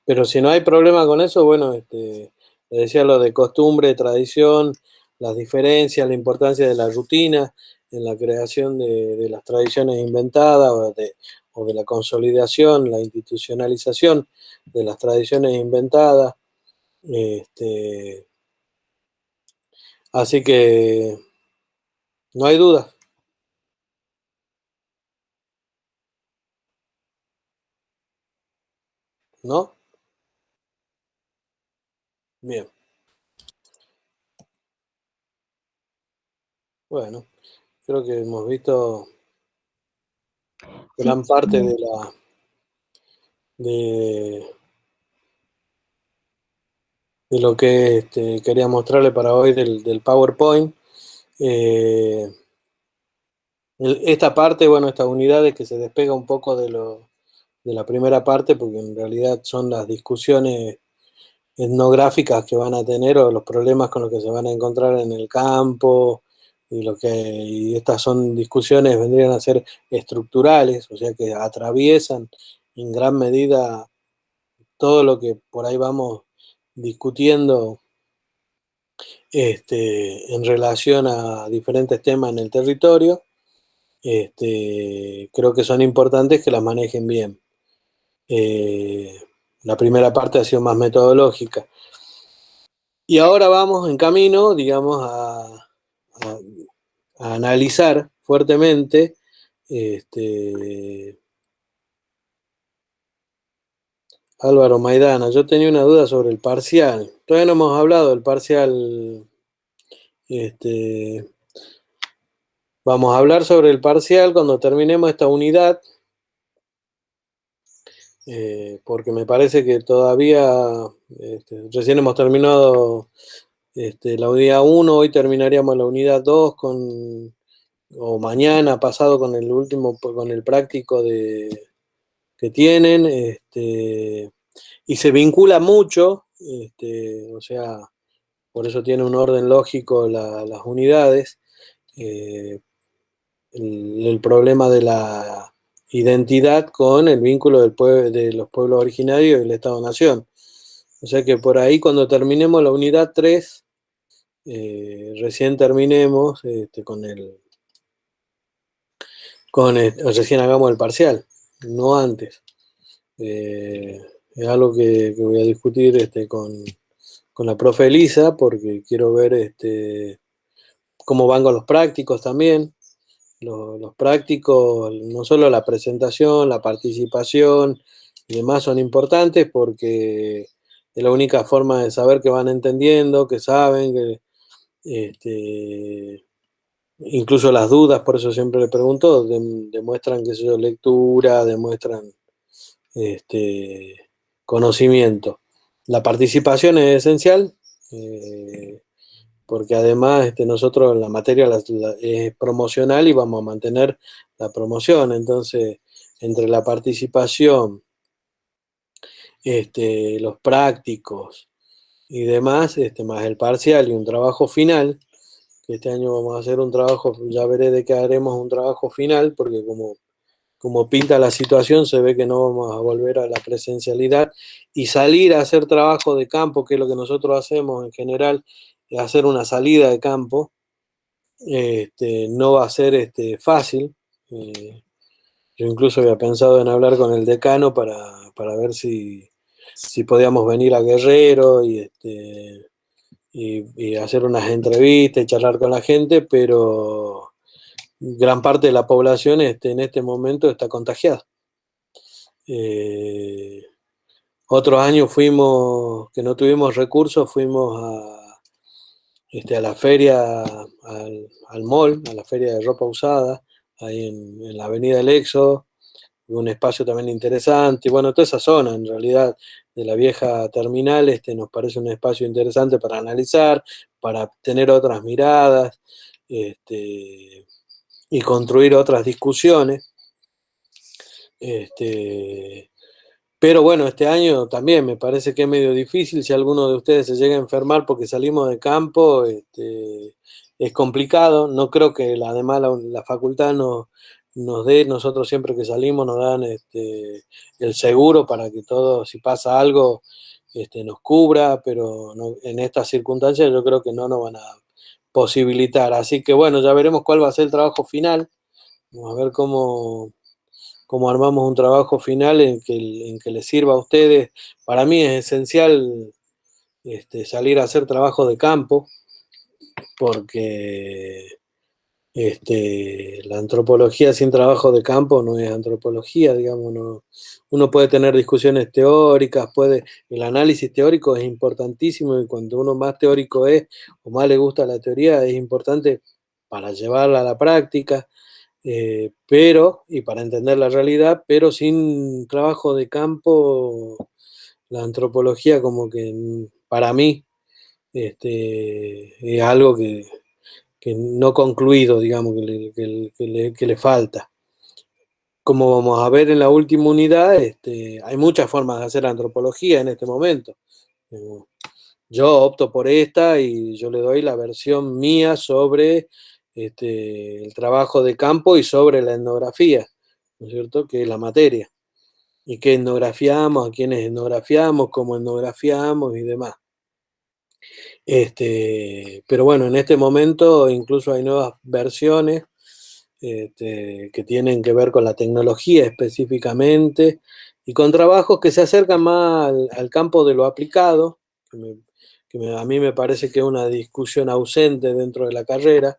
pero si no hay problema con eso, bueno, le decía lo de costumbre, tradición, las diferencias, la importancia de la rutina en la creación de las tradiciones inventadas o de la consolidación, la institucionalización de las tradiciones inventadas. Este, Así que no hay duda, ¿no? Bien, bueno, creo que hemos visto gran parte de, de lo que quería mostrarle para hoy del PowerPoint. Eh, Esta parte, bueno, esta unidad es que se despega un poco de la primera parte, porque en realidad son las discusiones etnográficas que van a tener o los problemas con los que se van a encontrar en el campo, y estas son discusiones, vendrían a ser estructurales, o sea que atraviesan en gran medida todo lo que por ahí vamos discutiendo en relación a diferentes temas en el territorio. Creo que son importantes que las manejen bien. Eh, la primera parte ha sido más metodológica. Y ahora vamos en camino, digamos, a analizar fuertemente. Álvaro Maidana, yo tenía una duda sobre el parcial. Todavía no hemos hablado del parcial. Este, Vamos a hablar sobre el parcial cuando terminemos esta unidad, porque me parece que todavía recién hemos terminado la unidad 1, hoy terminaríamos la unidad 2 o mañana pasado con el último, con el práctico que tienen, y se vincula mucho, o sea, por eso tiene un orden lógico las unidades. eh, el problema de la identidad con el vínculo de los pueblos originarios y el Estado-Nación. O sea que por ahí cuando terminemos la unidad 3, recién terminemos recién hagamos el parcial, no antes. Es algo que voy a discutir con la profe Elisa, porque quiero ver cómo van con los prácticos también. Los prácticos, no solo la presentación, la participación y demás son importantes porque es la única forma de saber que van entendiendo, que saben, que incluso las dudas, por eso siempre le pregunto, demuestran, qué sé yo, lectura, demuestran conocimiento. La participación es esencial, porque además nosotros la materia es promocional y vamos a mantener la promoción. Entonces, entre la participación, los prácticos y demás, más el parcial y un trabajo final, que este año vamos a hacer un trabajo, ya veré de qué haremos un trabajo final, porque como pinta la situación, se ve que no vamos a volver a la presencialidad y salir a hacer trabajo de campo, que es lo que nosotros hacemos en general, hacer una salida de campo, no va a ser fácil. Yo incluso había pensado en hablar con el decano para ver si podíamos venir a Guerrero y hacer unas entrevistas y charlar con la gente, pero gran parte de la población en este momento está contagiada. Otros años fuimos, que no tuvimos recursos, fuimos a la feria, al mall, a la feria de ropa usada, ahí en la Avenida del Éxodo, un espacio también interesante, y bueno, toda esa zona en realidad de la vieja terminal nos parece un espacio interesante para analizar, para tener otras miradas, y construir otras discusiones. Pero bueno, este año también me parece que es medio difícil. Si alguno de ustedes se llega a enfermar porque salimos de campo, es complicado. No creo que además la facultad nos dé, nosotros siempre que salimos nos dan el seguro para que todo, si pasa algo, nos cubra, pero en estas circunstancias yo creo que no nos van a posibilitar. Así que bueno, ya veremos cuál va a ser el trabajo final. Vamos a ver cómo armamos un trabajo final en que les sirva a ustedes. Para mí es esencial salir a hacer trabajo de campo, porque la antropología sin trabajo de campo no es antropología, digamos. No. Uno puede tener discusiones teóricas, el análisis teórico es importantísimo, y cuando uno más teórico es, o más le gusta la teoría, es importante para llevarla a la práctica. Y para entender la realidad, pero sin trabajo de campo, la antropología como que para mí es algo que no concluido, digamos, que le falta. Como vamos a ver en la última unidad, hay muchas formas de hacer antropología en este momento. Yo opto por esta y yo le doy la versión mía sobre el trabajo de campo y sobre la etnografía, ¿no es cierto? Que es la materia. Y qué etnografiamos, a quiénes etnografiamos, cómo etnografiamos y demás. Pero bueno, en este momento incluso hay nuevas versiones que tienen que ver con la tecnología específicamente y con trabajos que se acercan más al campo de lo aplicado, a mí me parece que es una discusión ausente dentro de la carrera,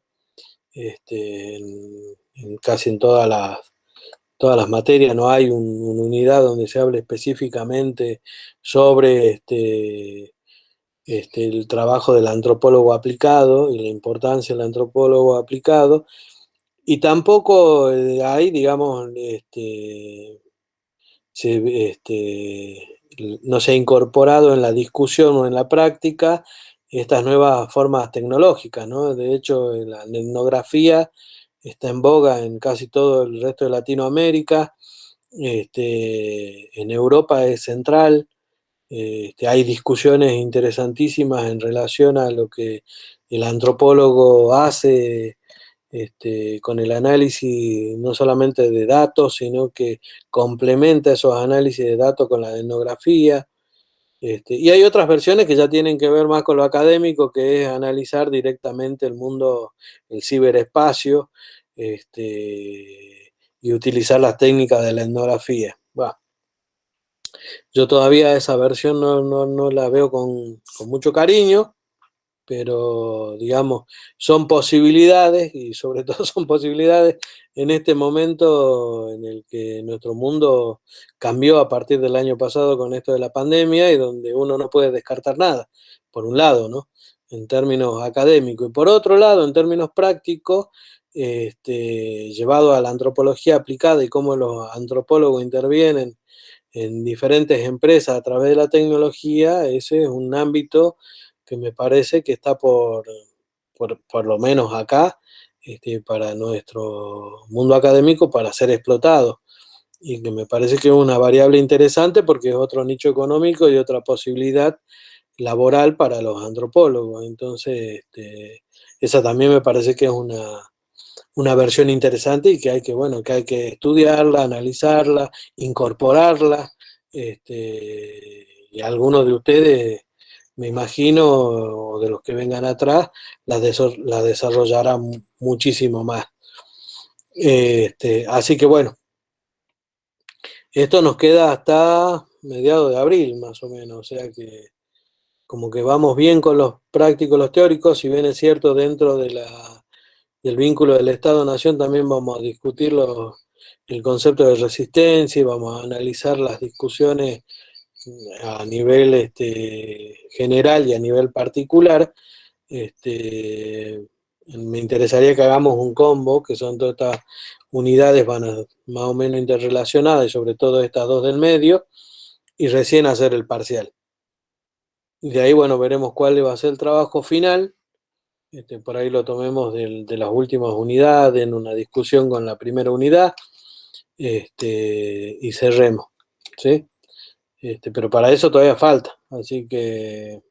casi en todas las materias no hay una unidad donde se hable específicamente sobre el trabajo del antropólogo aplicado y la importancia del antropólogo aplicado, y tampoco hay, digamos, no se ha incorporado en la discusión o en la práctica estas nuevas formas tecnológicas, ¿no? De hecho, la etnografía está en boga en casi todo el resto de Latinoamérica. En Europa es central. Hay discusiones interesantísimas en relación a lo que el antropólogo hace con el análisis no solamente de datos, sino que complementa esos análisis de datos con la etnografía. Y hay otras versiones que ya tienen que ver más con lo académico, que es analizar directamente el mundo, el ciberespacio, y utilizar las técnicas de la etnografía. Bah, yo todavía esa versión no la veo con mucho cariño, pero digamos, son posibilidades, y sobre todo son posibilidades en este momento en el que nuestro mundo cambió a partir del año pasado con esto de la pandemia, y donde uno no puede descartar nada, por un lado, ¿no? En términos académicos, y por otro lado, en términos prácticos, llevado a la antropología aplicada y cómo los antropólogos intervienen en diferentes empresas a través de la tecnología. Ese es un ámbito que me parece que está por lo menos acá, para nuestro mundo académico, para ser explotado. Y que me parece que es una variable interesante porque es otro nicho económico y otra posibilidad laboral para los antropólogos. Entonces, esa también me parece que es una versión interesante, y que hay que estudiarla, analizarla, incorporarla. Y algunos de ustedes, me imagino, o de los que vengan atrás, la desarrollarán muchísimo más. Así que bueno, esto nos queda hasta mediados de abril, más o menos, o sea que como que vamos bien con los prácticos, los teóricos. Si bien es cierto, dentro del vínculo del Estado-Nación también vamos a discutir el concepto de resistencia, y vamos a analizar las discusiones a nivel general y a nivel particular, me interesaría que hagamos un combo, que son todas estas unidades más o menos interrelacionadas, y sobre todo estas dos del medio, y recién hacer el parcial. Y de ahí, bueno, veremos cuál va a ser el trabajo final. Por ahí lo tomemos de las últimas unidades, en una discusión con la primera unidad, y cerremos, ¿sí? Pero para eso todavía falta, así que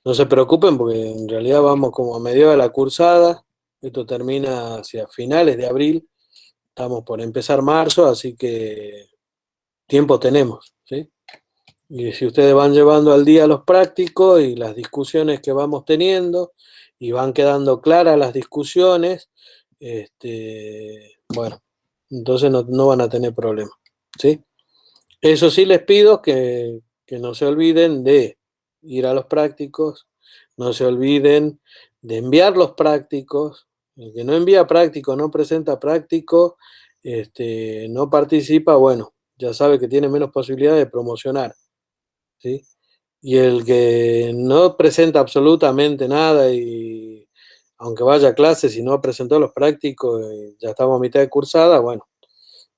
no se preocupen porque en realidad vamos como a medio de la cursada, esto termina hacia finales de abril, estamos por empezar marzo, así que tiempo tenemos, ¿sí? Y si ustedes van llevando al día los prácticos y las discusiones que vamos teniendo y van quedando claras las discusiones, bueno, entonces no van a tener problema, ¿sí? Eso sí les pido que no se olviden de ir a los prácticos, no se olviden de enviar los prácticos. El que no envía práctico, no presenta práctico, no participa, bueno, ya sabe que tiene menos posibilidad de promocionar, ¿sí? Y el que no presenta absolutamente nada y aunque vaya a clases y no presentó los prácticos, ya estamos a mitad de cursada, bueno,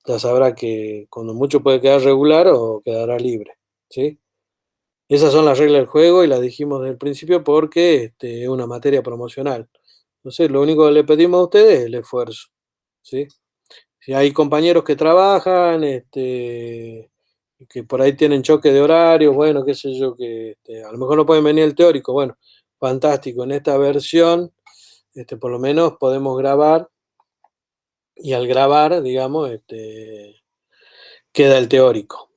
ya sabrá que cuando mucho puede quedar regular o quedará libre, ¿sí? Esas son las reglas del juego y las dijimos desde el principio porque es una materia promocional. Entonces, lo único que le pedimos a ustedes es el esfuerzo, ¿sí? Si hay compañeros que trabajan, que por ahí tienen choque de horarios, bueno, qué sé yo, que a lo mejor no pueden venir el teórico, bueno, fantástico. En esta versión, por lo menos podemos grabar y al grabar, digamos, queda el teórico.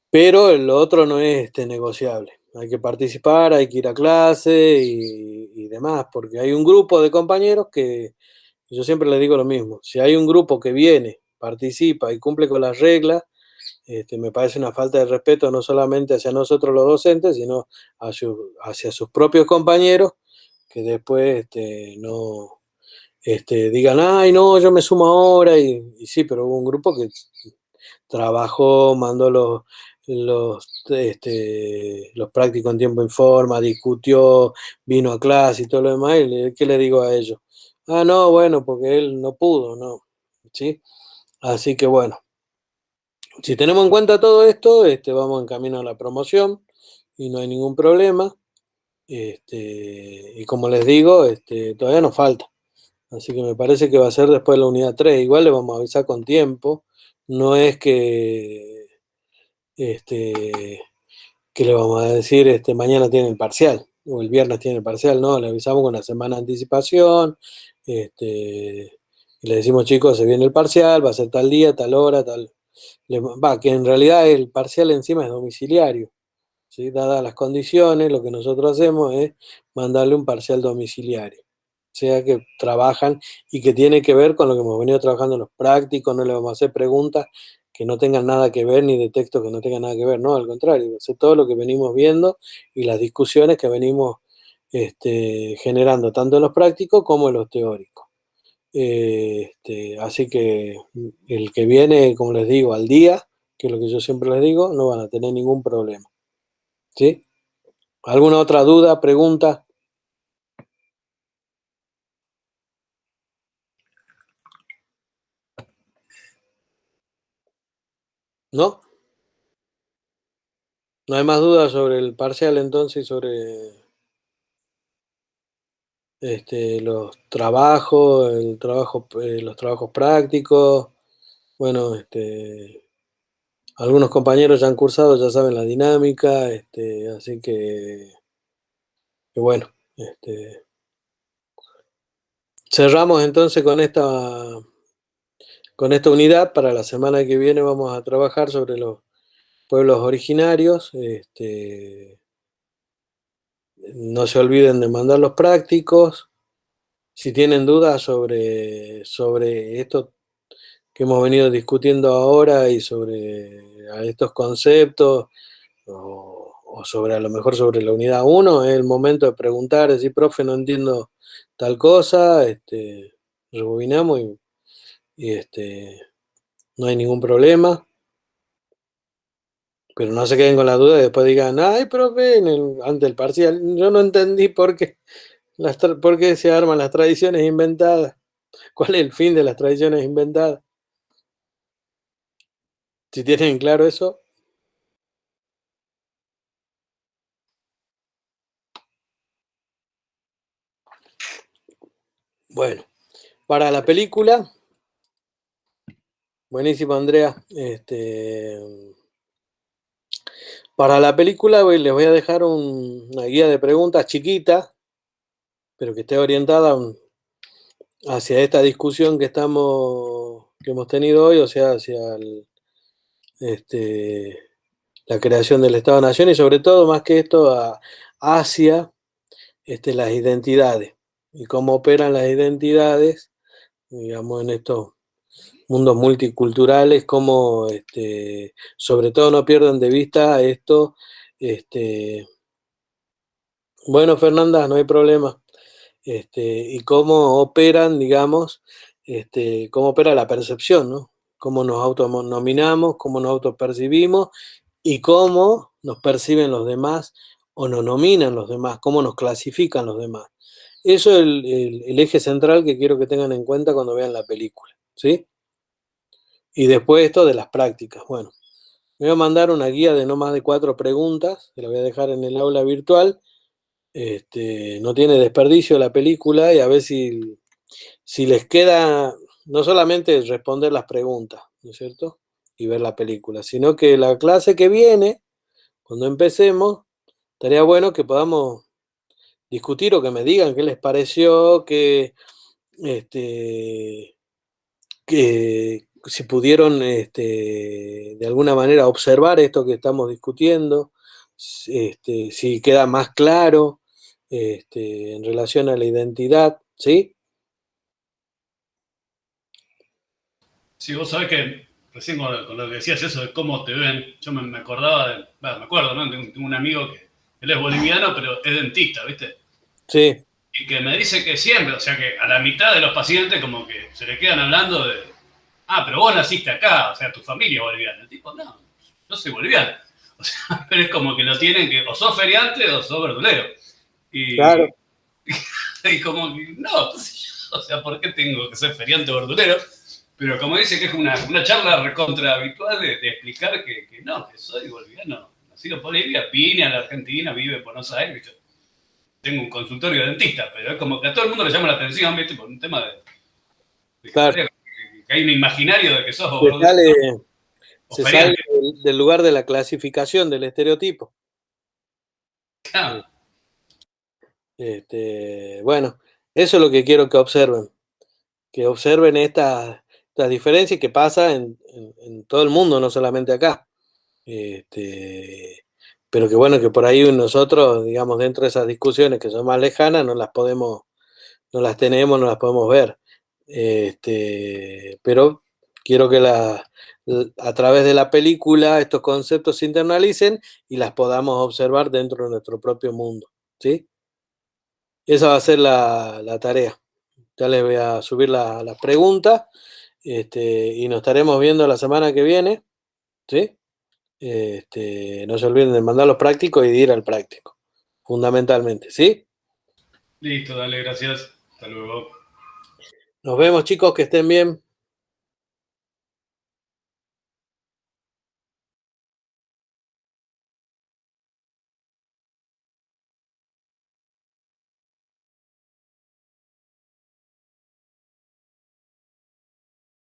Pero lo otro no es negociable. Hay que participar, hay que ir a clase y demás, porque hay un grupo de compañeros que, yo siempre les digo lo mismo, si hay un grupo que viene, participa y cumple con las reglas, me parece una falta de respeto no solamente hacia nosotros los docentes, sino hacia sus propios compañeros, que después no digan, ay, no, yo me sumo ahora, y sí, pero hubo un grupo que trabajó, mandó los prácticos en tiempo y forma, discutió, vino a clase y todo lo demás, y ¿qué le digo a ellos? Ah, no, bueno, porque él no pudo, ¿no? ¿Sí? Así que bueno, si tenemos en cuenta todo esto, vamos en camino a la promoción y no hay ningún problema. Y como les digo, todavía nos falta. Así que me parece que va a ser después de la unidad 3. Igual le vamos a avisar con tiempo. No es este, que le vamos a decir, mañana tiene el parcial o el viernes tiene el parcial. No, le avisamos con una semana de anticipación. Y le decimos, chicos, se viene el parcial, va a ser tal día, tal hora, tal. Que en realidad el parcial encima es domiciliario. ¿Sí? Dadas las condiciones, lo que nosotros hacemos es mandarle un parcial domiciliario. O sea que trabajan y que tiene que ver con lo que hemos venido trabajando en los prácticos, no le vamos a hacer preguntas que no tengan nada que ver ni de textos que no tengan nada que ver, no, al contrario, va a ser todo lo que venimos viendo y las discusiones que venimos generando, tanto en los prácticos como en los teóricos. Así que el que viene, como les digo, al día, que es lo que yo siempre les digo, no van a tener ningún problema. ¿Sí? ¿Alguna otra duda, pregunta? ¿No? ¿No hay más dudas sobre el parcial entonces y sobre los trabajos prácticos? Bueno, algunos compañeros ya han cursado, ya saben la dinámica, así que bueno, cerramos entonces con esta unidad. Para la semana que viene vamos a trabajar sobre los pueblos originarios. No se olviden de mandar los prácticos. Si tienen dudas sobre esto que hemos venido discutiendo ahora y sobre estos conceptos, o sobre a lo mejor sobre la unidad 1, es el momento de preguntar, decir, profe, no entiendo tal cosa, rebobinamos y no hay ningún problema. Pero no se queden con la duda y después digan, ay, profe, ante el parcial, yo no entendí por qué se arman las tradiciones inventadas. ¿Cuál es el fin de las tradiciones inventadas? Si tienen claro eso, bueno. Para la película, buenísimo, Andrea. Para la película les voy a dejar una guía de preguntas chiquita, pero que esté orientada hacia esta discusión que hemos tenido hoy, o sea, hacia este, la creación del Estado-Nación y sobre todo, más que esto, hacia las identidades y cómo operan las identidades, digamos, en estos mundos multiculturales, cómo sobre todo no pierdan de vista esto. Bueno, Fernanda, no hay problema. Y cómo operan, digamos, cómo opera la percepción, ¿no? Cómo nos autonominamos, cómo nos autopercibimos y cómo nos perciben los demás o nos nominan los demás, cómo nos clasifican los demás. Eso es el eje central que quiero que tengan en cuenta cuando vean la película, ¿sí? Y después esto de las prácticas. Bueno, me voy a mandar una guía de no más de 4 preguntas, que la voy a dejar en el aula virtual. No tiene desperdicio la película y a ver si les queda no solamente responder las preguntas, ¿no es cierto? Y ver la película, sino que la clase que viene, cuando empecemos, estaría bueno que podamos discutir o que me digan qué les pareció, este, que si pudieron de alguna manera observar esto que estamos discutiendo, si queda más claro en relación a la identidad, ¿sí? Sí, vos sabés que recién con lo que decías eso de cómo te ven, yo me acordaba, me acuerdo, ¿no? Tengo un amigo que él es boliviano, pero es dentista, ¿viste? Sí, Y que me dice que siempre, o sea que a la mitad de los pacientes como que se le quedan hablando de, ah, pero vos naciste acá, o sea, tu familia es boliviana. El tipo, no, yo soy boliviano. O sea, pero es como que lo tienen que, o sos feriante o sos verdulero. Y, claro, y como que, no, o sea, ¿por qué tengo que ser feriante o verdulero? Pero como dice que es una charla recontra habitual de explicar que no, que soy boliviano, nacido en Bolivia, vine a la Argentina, vive en Buenos Aires, yo tengo un consultorio de dentista, pero es como que a todo el mundo le llama la atención, ¿viste? Por un tema de que claro. parece que hay un imaginario de que sos Se sale, o se sale feriante. del lugar de la clasificación, del estereotipo. Claro. Bueno, eso es lo que quiero que observen estas diferencias que pasa en todo el mundo, no solamente acá. Pero que bueno, que por ahí nosotros, digamos, dentro de esas discusiones que son más lejanas, no las tenemos, no las podemos ver. Pero quiero que a través de la película estos conceptos se internalicen y las podamos observar dentro de nuestro propio mundo, ¿sí? Esa va a ser la tarea. Ya les voy a subir las preguntas, y nos estaremos viendo la semana que viene, ¿sí? No se olviden de mandar los prácticos y de ir al práctico, fundamentalmente, ¿sí? Listo, dale, gracias. Hasta luego. Nos vemos, chicos, que estén bien.